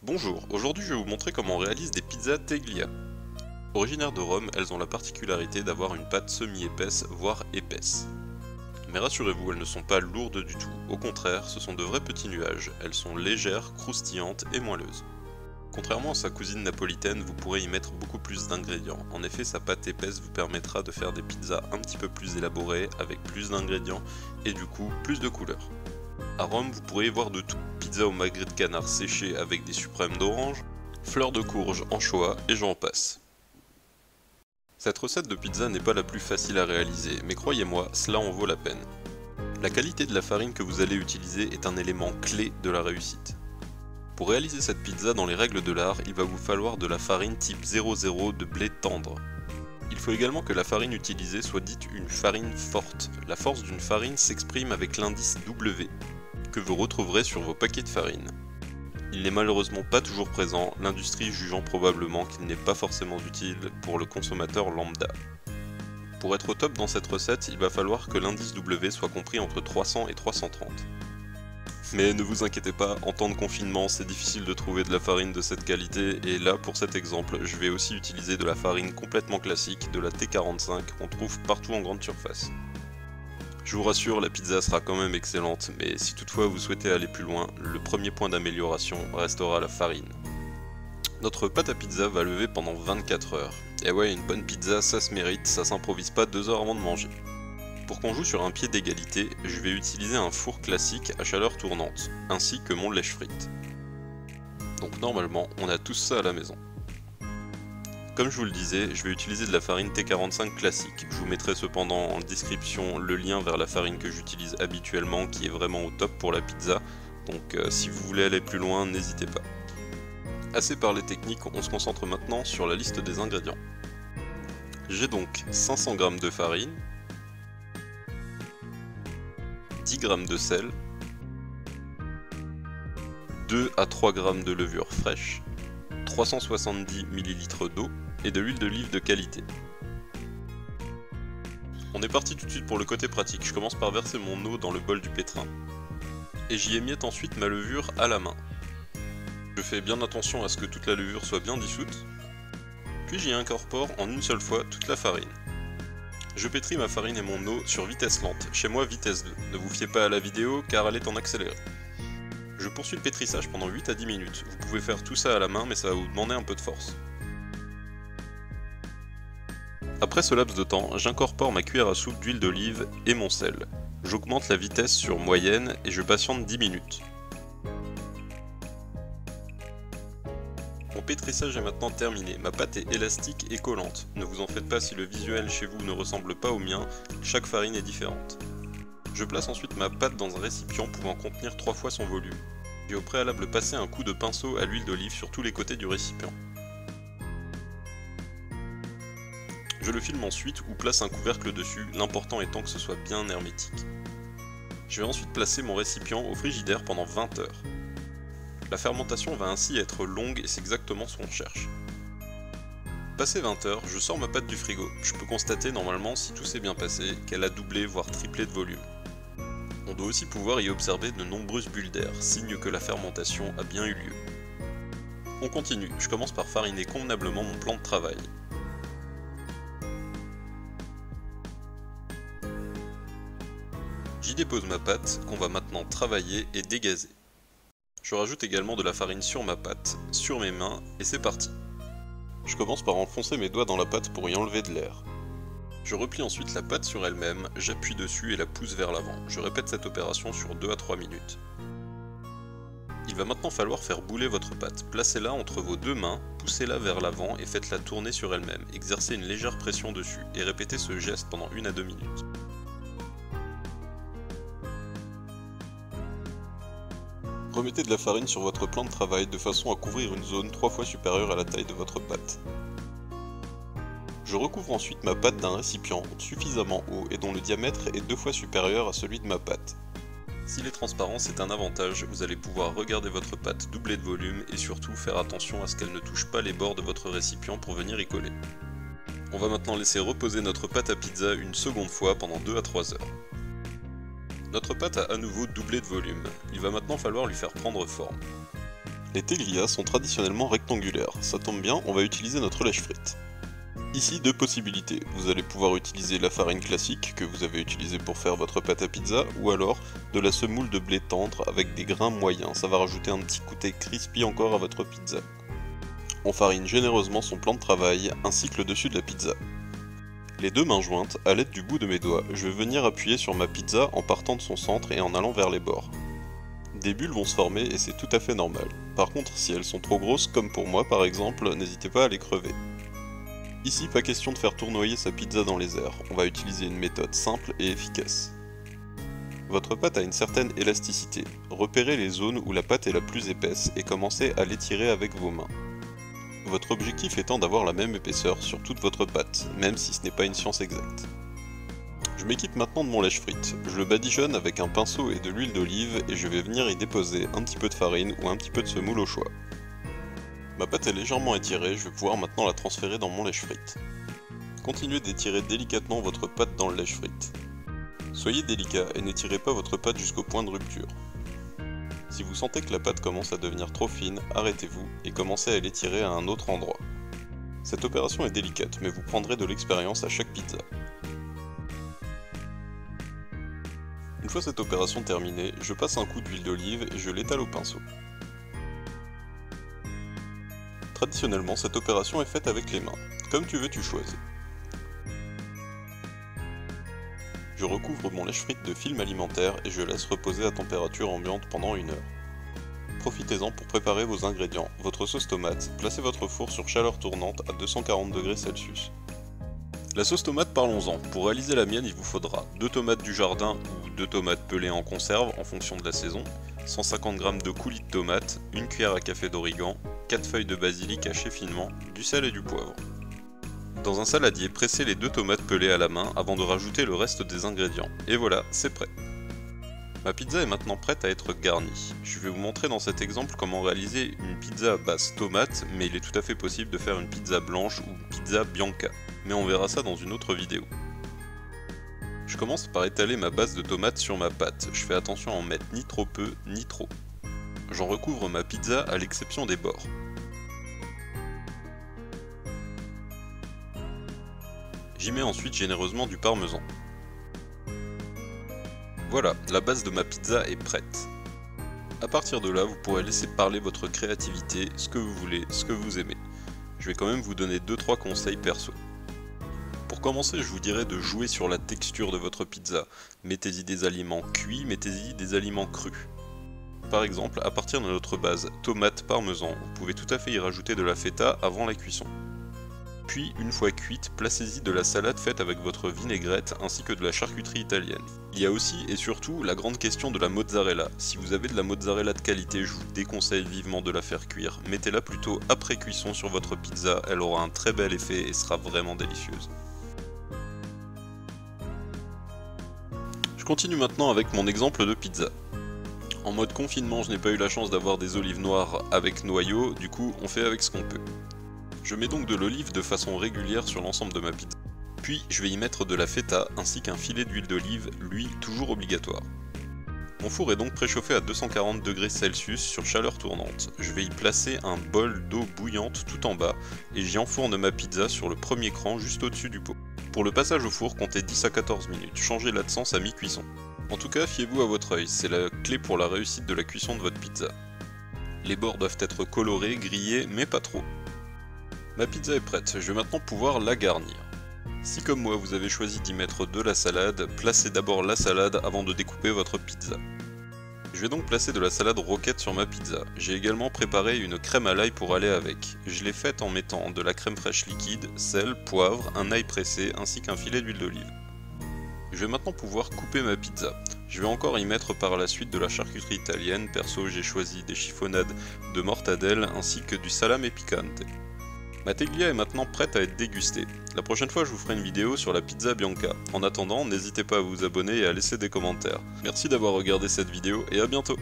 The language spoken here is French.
Bonjour, aujourd'hui je vais vous montrer comment on réalise des pizzas teglia. Originaires de Rome, elles ont la particularité d'avoir une pâte semi-épaisse, voire épaisse. Mais rassurez-vous, elles ne sont pas lourdes du tout, au contraire, ce sont de vrais petits nuages, elles sont légères, croustillantes et moelleuses. Contrairement à sa cousine napolitaine, vous pourrez y mettre beaucoup plus d'ingrédients. En effet, sa pâte épaisse vous permettra de faire des pizzas un petit peu plus élaborées, avec plus d'ingrédients et du coup plus de couleurs. À Rome, vous pourrez y voir de tout. Pizza au magret de canard séché avec des suprêmes d'orange, fleurs de courge, anchois et j'en passe. Cette recette de pizza n'est pas la plus facile à réaliser, mais croyez-moi, cela en vaut la peine. La qualité de la farine que vous allez utiliser est un élément clé de la réussite. Pour réaliser cette pizza dans les règles de l'art, il va vous falloir de la farine type 00 de blé tendre. Il faut également que la farine utilisée soit dite une farine forte. La force d'une farine s'exprime avec l'indice W, que vous retrouverez sur vos paquets de farine. Il n'est malheureusement pas toujours présent, l'industrie jugeant probablement qu'il n'est pas forcément utile pour le consommateur lambda. Pour être au top dans cette recette, il va falloir que l'indice W soit compris entre 300 et 330. Mais ne vous inquiétez pas, en temps de confinement, c'est difficile de trouver de la farine de cette qualité, et là, pour cet exemple, je vais aussi utiliser de la farine complètement classique, de la T45, qu'on trouve partout en grande surface. Je vous rassure, la pizza sera quand même excellente, mais si toutefois vous souhaitez aller plus loin, le premier point d'amélioration restera la farine. Notre pâte à pizza va lever pendant 24 heures. Et ouais, une bonne pizza, ça se mérite, ça s'improvise pas 2 heures avant de manger. Pour qu'on joue sur un pied d'égalité, je vais utiliser un four classique à chaleur tournante, ainsi que mon lèche-frite. Donc normalement, on a tout ça à la maison. Comme je vous le disais, je vais utiliser de la farine T45 classique. Je vous mettrai cependant en description le lien vers la farine que j'utilise habituellement, qui est vraiment au top pour la pizza, donc si vous voulez aller plus loin, n'hésitez pas. Assez parlé technique, on se concentre maintenant sur la liste des ingrédients. J'ai donc 500 g de farine, 10 g de sel, 2 à 3 g de levure fraîche, 370 ml d'eau et de l'huile d'olive de qualité. On est parti tout de suite pour le côté pratique, je commence par verser mon eau dans le bol du pétrin, et j'y émiette ensuite ma levure à la main. Je fais bien attention à ce que toute la levure soit bien dissoute, puis j'y incorpore en une seule fois toute la farine. Je pétris ma farine et mon eau sur vitesse lente, chez moi vitesse 2, ne vous fiez pas à la vidéo car elle est en accéléré. Je poursuis le pétrissage pendant 8 à 10 minutes, vous pouvez faire tout ça à la main mais ça va vous demander un peu de force. Après ce laps de temps, j'incorpore ma cuillère à soupe d'huile d'olive et mon sel. J'augmente la vitesse sur moyenne et je patiente 10 minutes. Mon pétrissage est maintenant terminé, ma pâte est élastique et collante. Ne vous en faites pas si le visuel chez vous ne ressemble pas au mien, chaque farine est différente. Je place ensuite ma pâte dans un récipient pouvant contenir 3 fois son volume. J'ai au préalable passé un coup de pinceau à l'huile d'olive sur tous les côtés du récipient. Je le filme ensuite ou place un couvercle dessus, l'important étant que ce soit bien hermétique. Je vais ensuite placer mon récipient au frigidaire pendant 20 heures. La fermentation va ainsi être longue et c'est exactement ce qu'on cherche. Passé 20 heures, je sors ma pâte du frigo. Je peux constater normalement, si tout s'est bien passé, qu'elle a doublé voire triplé de volume. On doit aussi pouvoir y observer de nombreuses bulles d'air, signe que la fermentation a bien eu lieu. On continue, je commence par fariner convenablement mon plan de travail. J'y dépose ma pâte, qu'on va maintenant travailler et dégazer. Je rajoute également de la farine sur ma pâte, sur mes mains, et c'est parti. Je commence par enfoncer mes doigts dans la pâte pour y enlever de l'air. Je replie ensuite la pâte sur elle-même, j'appuie dessus et la pousse vers l'avant. Je répète cette opération sur 2 à 3 minutes. Il va maintenant falloir faire bouler votre pâte. Placez-la entre vos deux mains, poussez-la vers l'avant et faites-la tourner sur elle-même. Exercez une légère pression dessus et répétez ce geste pendant 1 à 2 minutes. Remettez de la farine sur votre plan de travail de façon à couvrir une zone 3 fois supérieure à la taille de votre pâte. Je recouvre ensuite ma pâte d'un récipient suffisamment haut et dont le diamètre est 2 fois supérieur à celui de ma pâte. S'il est transparent, c'est un avantage, vous allez pouvoir regarder votre pâte doubler de volume et surtout faire attention à ce qu'elle ne touche pas les bords de votre récipient pour venir y coller. On va maintenant laisser reposer notre pâte à pizza une seconde fois pendant 2 à 3 heures. Notre pâte a à nouveau doublé de volume, il va maintenant falloir lui faire prendre forme. Les teglia sont traditionnellement rectangulaires, ça tombe bien, on va utiliser notre lèche frite. Ici, deux possibilités, vous allez pouvoir utiliser la farine classique que vous avez utilisée pour faire votre pâte à pizza, ou alors de la semoule de blé tendre avec des grains moyens, ça va rajouter un petit côté crispy encore à votre pizza. On farine généreusement son plan de travail, ainsi que le dessus de la pizza. Les deux mains jointes, à l'aide du bout de mes doigts, je vais venir appuyer sur ma pizza en partant de son centre et en allant vers les bords. Des bulles vont se former et c'est tout à fait normal. Par contre, si elles sont trop grosses, comme pour moi par exemple, n'hésitez pas à les crever. Ici, pas question de faire tournoyer sa pizza dans les airs, on va utiliser une méthode simple et efficace. Votre pâte a une certaine élasticité, repérez les zones où la pâte est la plus épaisse et commencez à l'étirer avec vos mains. Votre objectif étant d'avoir la même épaisseur sur toute votre pâte, même si ce n'est pas une science exacte. Je m'équipe maintenant de mon lèche frite, je le badigeonne avec un pinceau et de l'huile d'olive et je vais venir y déposer un petit peu de farine ou un petit peu de semoule au choix. Ma pâte est légèrement étirée, je vais pouvoir maintenant la transférer dans mon lèche frite. Continuez d'étirer délicatement votre pâte dans le lèche frite. Soyez délicat et n'étirez pas votre pâte jusqu'au point de rupture. Si vous sentez que la pâte commence à devenir trop fine, arrêtez-vous et commencez à l'étirer à un autre endroit. Cette opération est délicate, mais vous prendrez de l'expérience à chaque pizza. Une fois cette opération terminée, je passe un coup d'huile d'olive et je l'étale au pinceau. Traditionnellement, cette opération est faite avec les mains. Comme tu veux, tu choisis. Je recouvre mon lèche frite de film alimentaire et je laisse reposer à température ambiante pendant 1 heure. Profitez-en pour préparer vos ingrédients. Votre sauce tomate, placez votre four sur chaleur tournante à 240°C. La sauce tomate, parlons-en. Pour réaliser la mienne, il vous faudra 2 tomates du jardin ou 2 tomates pelées en conserve en fonction de la saison, 150 g de coulis de tomates, 1 cuillère à café d'origan, 4 feuilles de basilic hachées finement, du sel et du poivre. Dans un saladier, pressez les 2 tomates pelées à la main avant de rajouter le reste des ingrédients. Et voilà, c'est prêt. Ma pizza est maintenant prête à être garnie. Je vais vous montrer dans cet exemple comment réaliser une pizza à base tomate, mais il est tout à fait possible de faire une pizza blanche ou une pizza bianca. Mais on verra ça dans une autre vidéo. Je commence par étaler ma base de tomates sur ma pâte. Je fais attention à en mettre ni trop peu, ni trop. J'en recouvre ma pizza à l'exception des bords. J'y mets ensuite généreusement du parmesan. Voilà, la base de ma pizza est prête. A partir de là, vous pourrez laisser parler votre créativité, ce que vous voulez, ce que vous aimez. Je vais quand même vous donner 2-3 conseils perso. Pour commencer, je vous dirais de jouer sur la texture de votre pizza. Mettez-y des aliments cuits, mettez-y des aliments crus. Par exemple, à partir de notre base tomate parmesan, vous pouvez tout à fait y rajouter de la feta avant la cuisson. Puis, une fois cuite, placez-y de la salade faite avec votre vinaigrette ainsi que de la charcuterie italienne. Il y a aussi et surtout la grande question de la mozzarella. Si vous avez de la mozzarella de qualité, je vous déconseille vivement de la faire cuire. Mettez-la plutôt après cuisson sur votre pizza, elle aura un très bel effet et sera vraiment délicieuse. Je continue maintenant avec mon exemple de pizza. En mode confinement, je n'ai pas eu la chance d'avoir des olives noires avec noyau, du coup on fait avec ce qu'on peut. Je mets donc de l'olive de façon régulière sur l'ensemble de ma pizza. Puis je vais y mettre de la feta ainsi qu'un filet d'huile d'olive, lui toujours obligatoire. Mon four est donc préchauffé à 240°C sur chaleur tournante. Je vais y placer un bol d'eau bouillante tout en bas et j'y enfourne ma pizza sur le premier cran juste au-dessus du pot. Pour le passage au four, comptez 10 à 14 minutes, changez l'adcens à mi-cuisson. En tout cas, fiez-vous à votre œil, c'est la clé pour la réussite de la cuisson de votre pizza. Les bords doivent être colorés, grillés, mais pas trop. Ma pizza est prête, je vais maintenant pouvoir la garnir. Si comme moi vous avez choisi d'y mettre de la salade, placez d'abord la salade avant de découper votre pizza. Je vais donc placer de la salade roquette sur ma pizza. J'ai également préparé une crème à l'ail pour aller avec. Je l'ai faite en mettant de la crème fraîche liquide, sel, poivre, un ail pressé ainsi qu'un filet d'huile d'olive. Je vais maintenant pouvoir couper ma pizza. Je vais encore y mettre par la suite de la charcuterie italienne, perso j'ai choisi des chiffonnades de mortadelle ainsi que du salame piccante. Ma teglia est maintenant prête à être dégustée. La prochaine fois je vous ferai une vidéo sur la pizza bianca. En attendant, n'hésitez pas à vous abonner et à laisser des commentaires. Merci d'avoir regardé cette vidéo et à bientôt.